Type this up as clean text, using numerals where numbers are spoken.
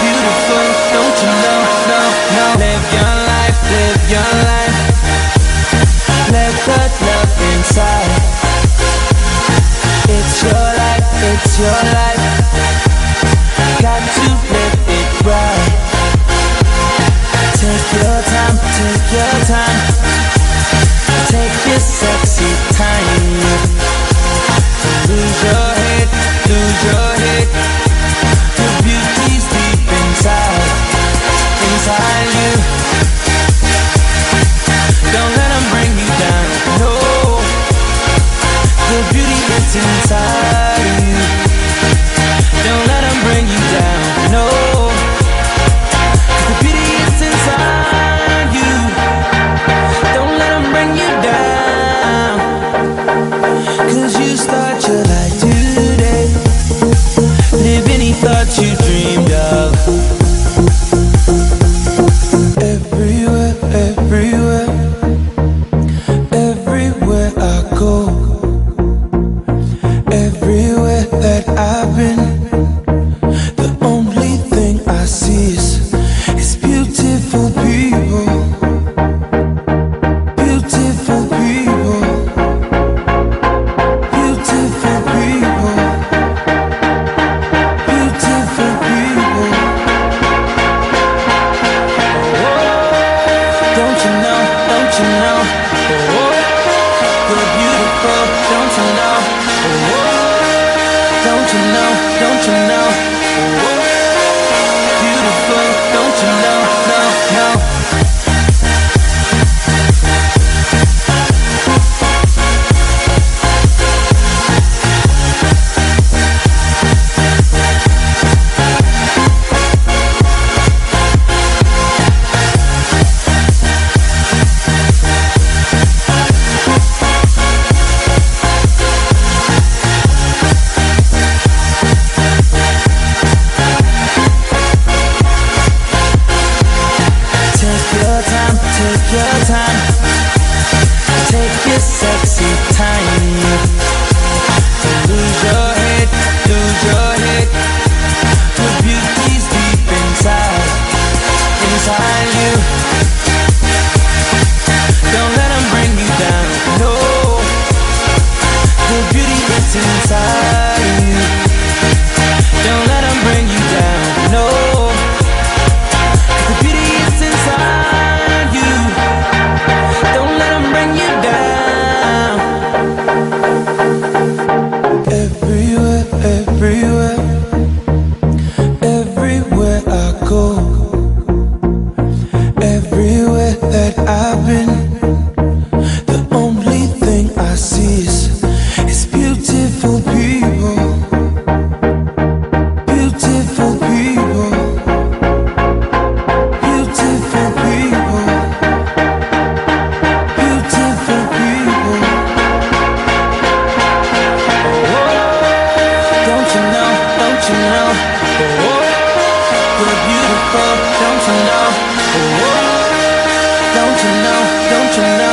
Beautiful, don't you know, no, no. Live your life, live your life. Let the love inside. It's your life, it's your life. Got to live it right. Take your time, take your time. Take your sexy time. Lose your head, lose your head. The beauty's deep inside, inside you. Don't let them bring you down, no. The beauty is inside you. Don't let them bring you down, no. The beauty is inside you. Don't let them bring you down. 'Cause you start your life today. Live any thoughts you dreamed of. Everywhere, everywhere, everywhere I go, everywhere that I've been, the only thing I see is beautiful people, beautiful people, beautiful people, beautiful people. Don't you know, don't you know, you're beautiful, don't you know, don't you know, don't you know, beautiful, don't you know, no, no. Take your time, take your time. Take your sexy time. Lose your head, lose your head. The beauty's deep inside, inside you. Don't let them bring you down, no. The beauty is inside you. Don't let them bring you down, no. The beauty is inside you. Don't let them bring you down. Everywhere, everywhere, everywhere I go, everywhere that I've been, the only thing I see is beautiful people, beautiful people, beautiful people, beautiful people. Don't you know, don't you know, you're beautiful, don't you know, don't you know, don't you know.